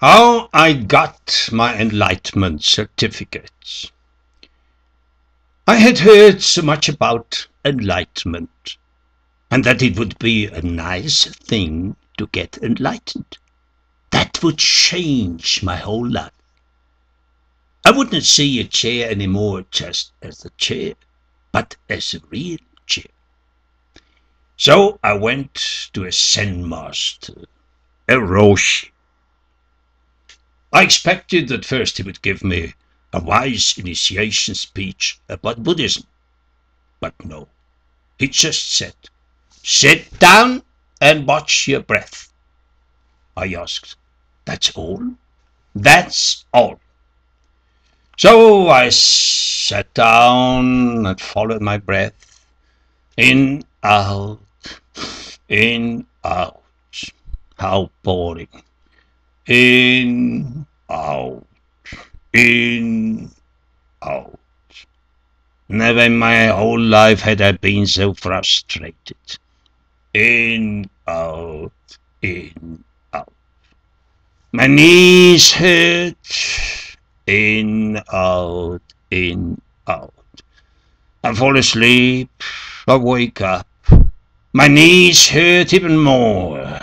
How I got my Enlightenment certificate. I had heard so much about enlightenment, and that it would be a nice thing to get enlightened. That would change my whole life. I wouldn't see a chair anymore just as a chair, but as a real chair. So I went to a Zen master, a Roshi. I expected that first he would give me a wise initiation speech about Buddhism. But no, he just said, "Sit down and watch your breath." I asked, "That's all?" "That's all." So I sat down and followed my breath. In, out, in, out. How boring. In, out, in, out. Never in my whole life had I been so frustrated. In, out, in, out. My knees hurt. In, out, in, out. I fall asleep. I wake up. My knees hurt even more.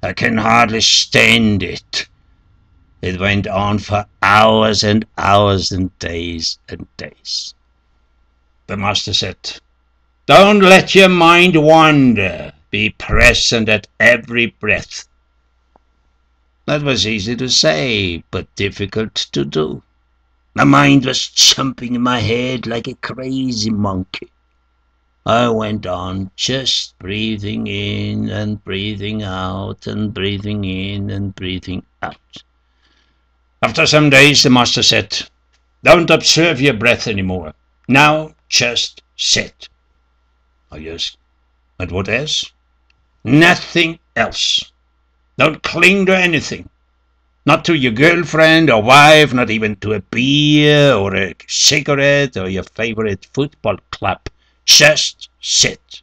I can hardly stand it. It went on for hours and hours and days and days. The master said, "Don't let your mind wander. Be present at every breath." That was easy to say, but difficult to do. My mind was jumping in my head like a crazy monkey. I went on just breathing in and breathing out and breathing in and breathing out. After some days, the master said, "Don't observe your breath anymore. Now just sit." I asked, "And what else?" "Nothing else. Don't cling to anything. Not to your girlfriend or wife, not even to a beer or a cigarette or your favorite football club. Just sit."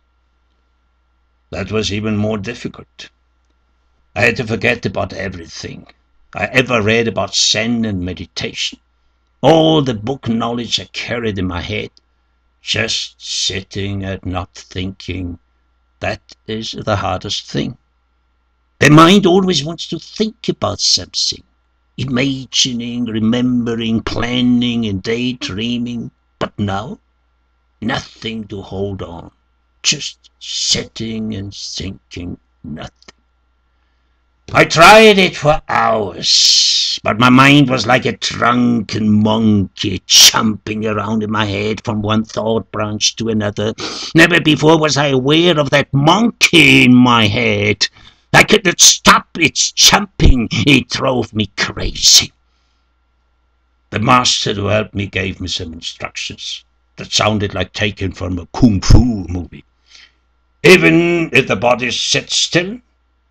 That was even more difficult. I had to forget about everything I ever read about Zen and meditation. All the book knowledge I carried in my head. Just sitting and not thinking. That is the hardest thing. The mind always wants to think about something. Imagining, remembering, planning and daydreaming. But now, nothing to hold on, just sitting and thinking nothing. I tried it for hours, but my mind was like a drunken monkey jumping around in my head from one thought branch to another. Never before was I aware of that monkey in my head. I couldn't stop its jumping. It drove me crazy. The master who helped me gave me some instructions that sounded like taken from a kung fu movie. Even if the body sits still,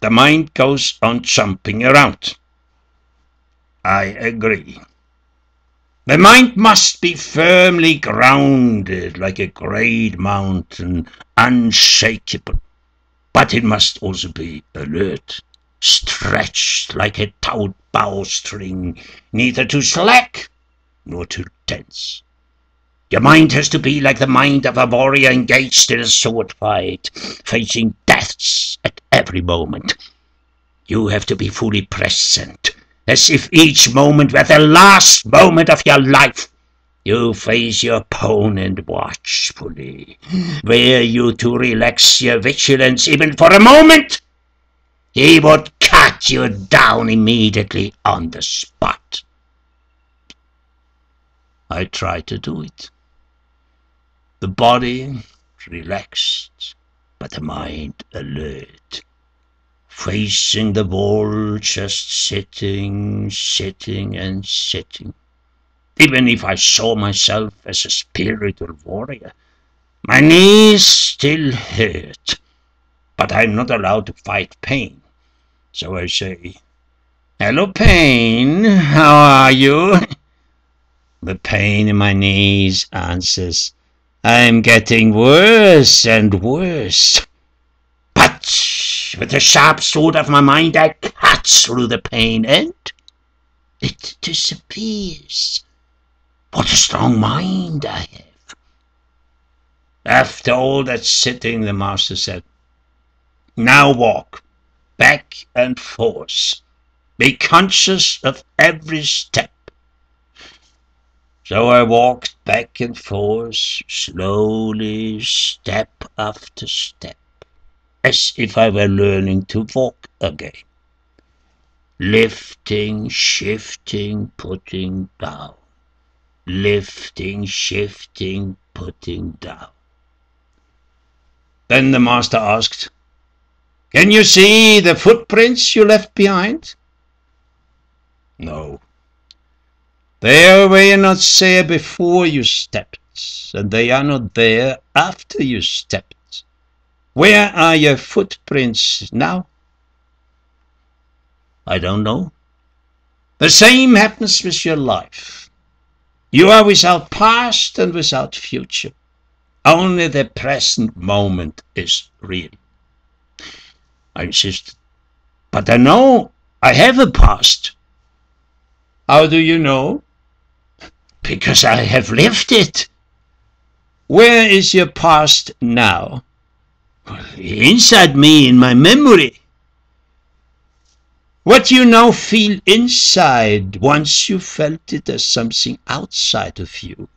the mind goes on jumping around. I agree. The mind must be firmly grounded like a great mountain, unshakable. But it must also be alert, stretched like a taut bowstring, neither too slack nor too tense. Your mind has to be like the mind of a warrior engaged in a sword fight, facing deaths at every moment. You have to be fully present, as if each moment were the last moment of your life. You face your opponent watchfully. Were you to relax your vigilance even for a moment, he would cut you down immediately on the spot. I tried to do it. The body relaxed, but the mind alert. Facing the wall, just sitting, sitting and sitting. Even if I saw myself as a spiritual warrior, my knees still hurt. But I'm not allowed to fight pain. So I say, "Hello, pain, how are you?" The pain in my knees answers, "I'm getting worse and worse." But with the sharp sword of my mind, I cut through the pain and it disappears. What a strong mind I have. After all that sitting, the master said, now walk back and forth. Be conscious of every step. So I walked back and forth, slowly, step after step, as if I were learning to walk again. Lifting, shifting, putting down. Lifting, shifting, putting down. Then the master asked, can you see the footprints you left behind? No. They were not there before you stepped, and they are not there after you stepped. Where are your footprints now? I don't know. The same happens with your life. You are without past and without future. Only the present moment is real. I insisted, but I know I have a past. How do you know? Because I have lived it. Where is your past now? Inside me, in my memory. What you now feel inside, once you felt it as something outside of you.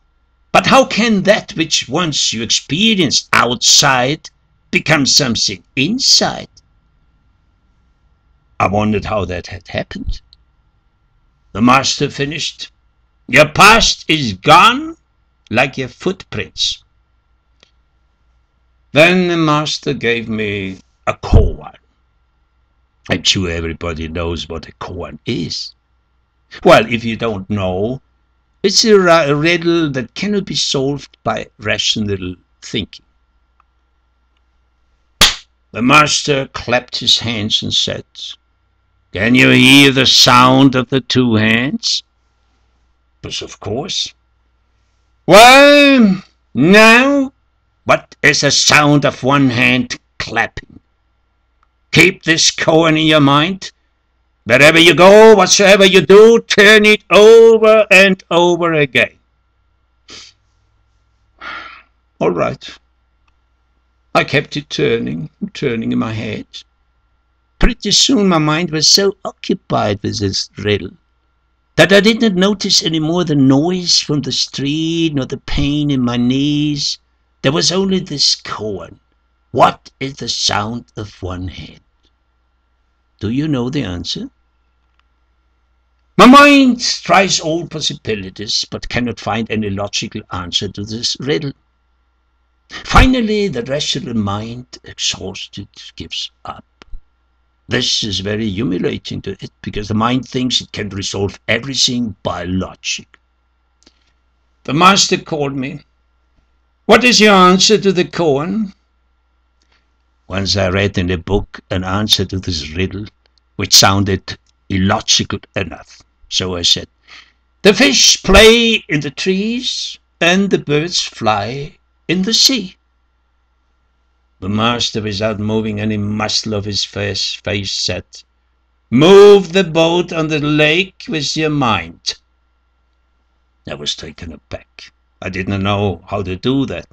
But how can that which once you experienced outside become something inside? I wondered how that had happened. The master finished. Your past is gone like your footprints. Then the master gave me a koan. I'm sure everybody knows what a koan is. Well, if you don't know, it's a riddle that cannot be solved by rational thinking. The master clapped his hands and said, can you hear the sound of the two hands? Yes, of course. Well, now, what is the sound of one hand clapping? Keep this koan in your mind. Wherever you go, whatsoever you do, turn it over and over again. All right. I kept it turning in my head. Pretty soon my mind was so occupied with this riddle that I did not notice any more the noise from the street nor the pain in my knees. There was only this koan. What is the sound of one hand? Do you know the answer? My mind tries all possibilities, but cannot find any logical answer to this riddle. Finally, the rational mind, exhausted, gives up. This is very humiliating to it, because the mind thinks it can resolve everything by logic. The master called me. What is your answer to the koan? Once I read in a book an answer to this riddle, which sounded illogical enough. So I said, the fish play in the trees, and the birds fly in the sea. The master, without moving any muscle of his face, said, move the boat on the lake with your mind. I was taken aback. I did not know how to do that.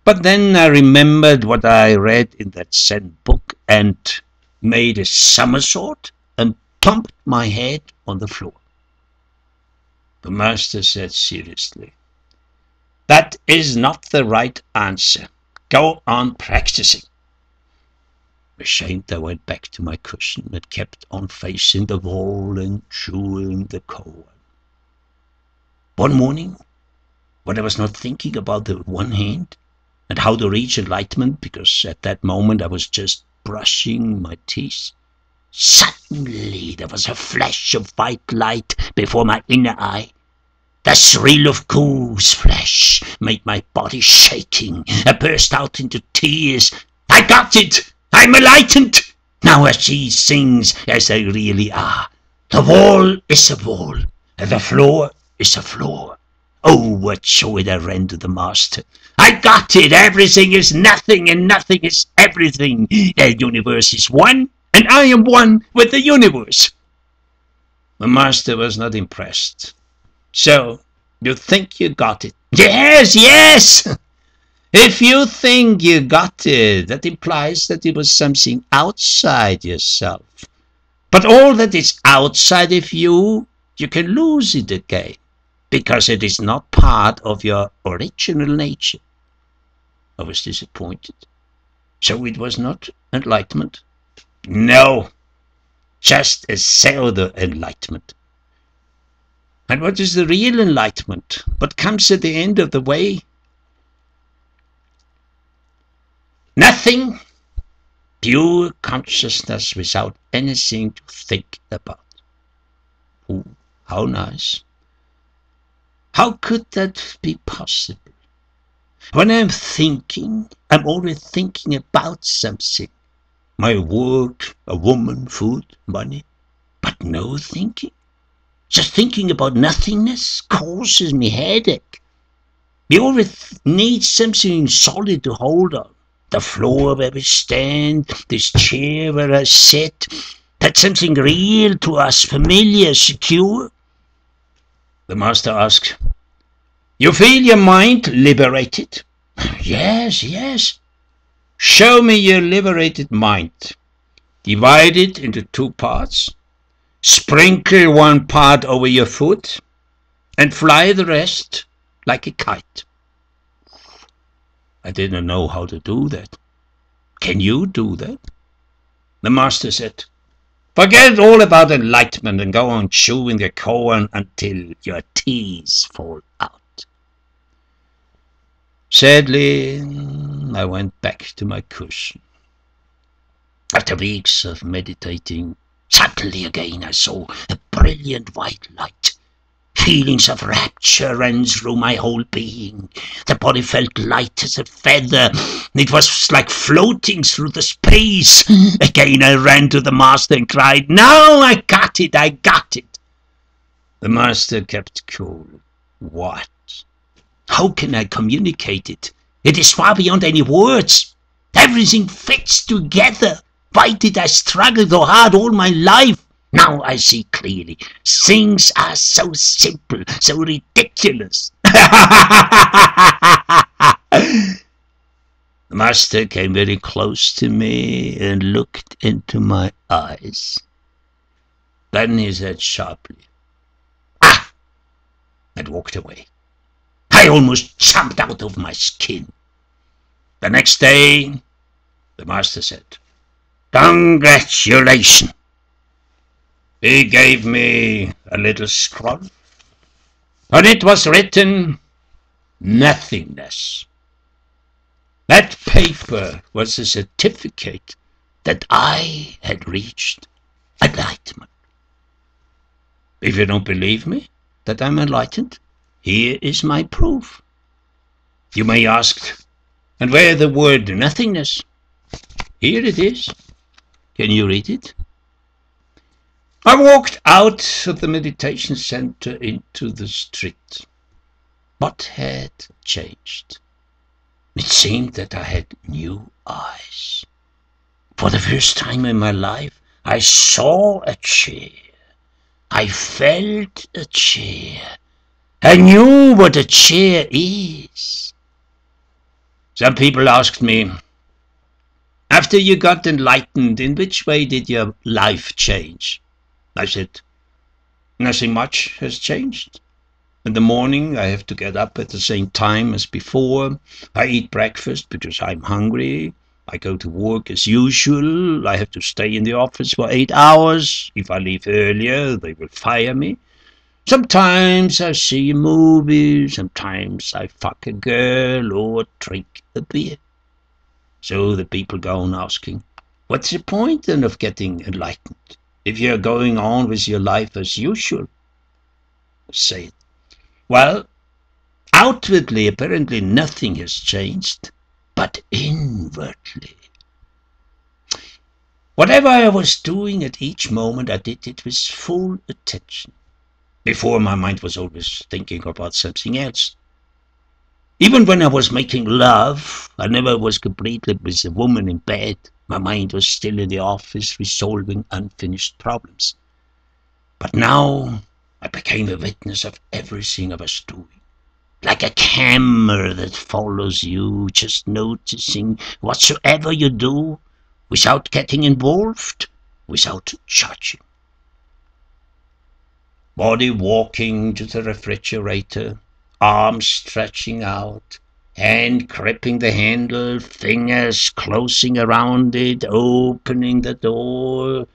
But then I remembered what I read in that Zen book and made a somersault and thumped my head on the floor. The master said seriously, that is not the right answer. Go on practicing. Ashamed, I went back to my cushion and kept on facing the wall and chewing the koan. One morning, when I was not thinking about the one hand and how to reach enlightenment, because at that moment I was just brushing my teeth, suddenly there was a flash of white light before my inner eye. The thrill of goose flesh made my body shaking. I burst out into tears. I got it! I'm enlightened! Now I see things as they really are. The wall is a wall, and the floor is a floor. Oh, what joy I ran to the master. I got it! Everything is nothing, and nothing is everything. The universe is one, and I am one with the universe. The master was not impressed. So, you think you got it? Yes, yes! If you think you got it, that implies that it was something outside yourself. But all that is outside of you, you can lose it again, because it is not part of your original nature. I was disappointed. So it was not enlightenment? No, just a pseudo-enlightenment. And what is the real enlightenment? What comes at the end of the way? Nothing. Pure consciousness without anything to think about. Ooh, how nice. How could that be possible? When I'm thinking, I'm always thinking about something. My work, a woman, food, money. But no thinking. Just thinking about nothingness causes me headache. We always need something solid to hold on. The floor where we stand, this chair where I sit. That's something real to us, familiar, secure. The master asked, you feel your mind liberated? Yes, yes. Show me your liberated mind. Divide it into two parts. Sprinkle one part over your foot and fly the rest like a kite. I didn't know how to do that. Can you do that? The master said, forget all about enlightenment and go on chewing the corn until your teeth fall out. Sadly, I went back to my cushion. After weeks of meditating, suddenly again I saw a brilliant white light. Feelings of rapture ran through my whole being. The body felt light as a feather. It was like floating through the space. Again I ran to the master and cried, now I got it, I got it. The master kept cool. What? How can I communicate it? It is far beyond any words. Everything fits together. Why did I struggle so hard all my life? Now I see clearly. Things are so simple, so ridiculous. The master came very close to me and looked into my eyes. Then he said sharply, ah! And walked away. I almost jumped out of my skin. The next day, the master said, congratulations. He gave me a little scroll. On it was written, nothingness. That paper was a certificate that I had reached enlightenment. If you don't believe me that I'm enlightened, here is my proof. You may ask, and where the word nothingness? Here it is. Can you read it? I walked out of the meditation center into the street. What had changed? It seemed that I had new eyes. For the first time in my life, I saw a chair. I felt a chair. I knew what a chair is. Some people asked me, after you got enlightened, in which way did your life change? I said, nothing much has changed. In the morning, I have to get up at the same time as before. I eat breakfast because I'm hungry. I go to work as usual. I have to stay in the office for 8 hours. If I leave earlier, they will fire me. Sometimes I see a movie. Sometimes I fuck a girl or drink a beer. So the people go on asking, what's the point then of getting enlightened if you're going on with your life as usual? I say, well, outwardly apparently nothing has changed, but inwardly. Whatever I was doing at each moment, I did it with full attention. Before, my mind was always thinking about something else. Even when I was making love, I never was completely with a woman in bed. My mind was still in the office resolving unfinished problems. But now I became a witness of everything I was doing. Like a camera that follows you, just noticing whatsoever you do without getting involved, without judging. Body walking to the refrigerator, arms stretching out, hand gripping the handle, fingers closing around it, opening the door,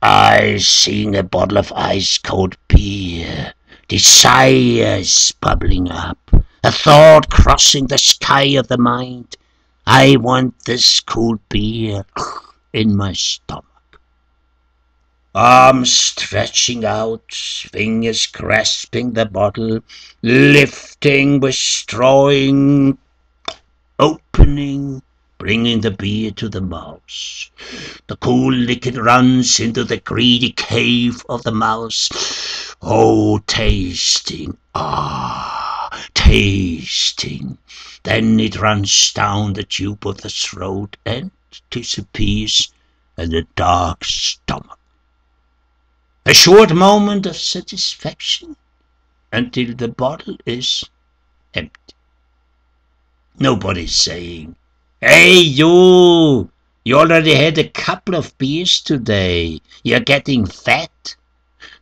eyes seeing a bottle of ice-cold beer, desires bubbling up, a thought crossing the sky of the mind. I want this cold beer in my stomach. Arms stretching out, fingers grasping the bottle, lifting, withdrawing, opening, bringing the beer to the mouth. The cool liquid runs into the greedy cave of the mouth. Oh, tasting, tasting. Then it runs down the tube of the throat and disappears in the dark stomach. A short moment of satisfaction until the bottle is empty. Nobody's saying, "Hey, you! You already had a couple of beers today. You're getting fat."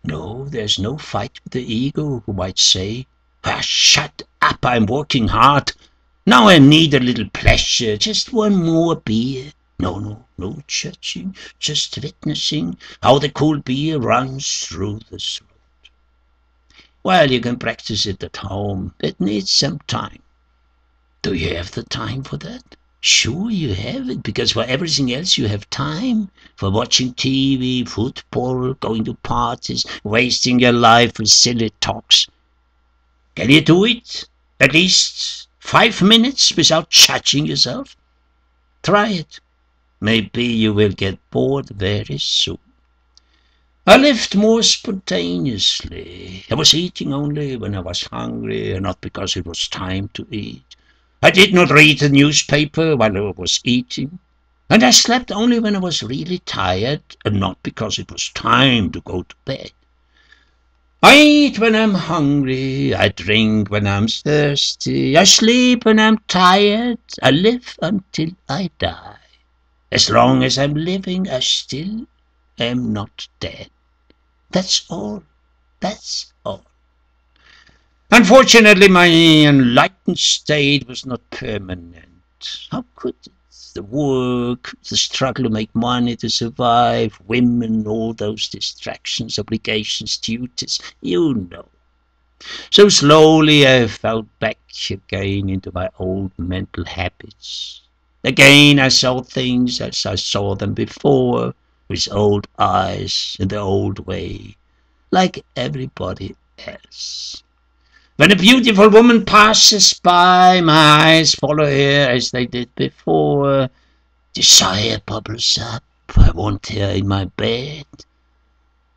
No, there's no fight with the ego who might say, shut up, I'm working hard. Now I need a little pleasure, just one more beer. No judging, just witnessing how the cool beer runs through the throat. Well, you can practice it at home. It needs some time. Do you have the time for that? Sure you have it, because for everything else you have time. For watching TV, football, going to parties, wasting your life with silly talks. Can you do it? At least 5 minutes without judging yourself? Try it. Maybe you will get bored very soon. I lived more spontaneously. I was eating only when I was hungry, and not because it was time to eat. I did not read the newspaper while I was eating, and I slept only when I was really tired, and not because it was time to go to bed. I eat when I'm hungry, I drink when I'm thirsty, I sleep when I'm tired, I live until I die. As long as I'm living, I still am not dead. That's all. That's all. Unfortunately, my enlightened state was not permanent. How could it? The work, the struggle to make money to survive, women, all those distractions, obligations, duties, you know. So slowly I fell back again into my old mental habits. Again I saw things as I saw them before, with old eyes in the old way, like everybody else. When a beautiful woman passes by, my eyes follow her as they did before. Desire bubbles up. I want her in my bed.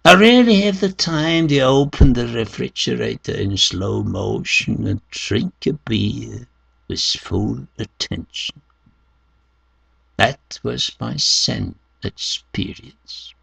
I rarely have the time to open the refrigerator in slow motion and drink a beer with full attention. That was my Zen experience.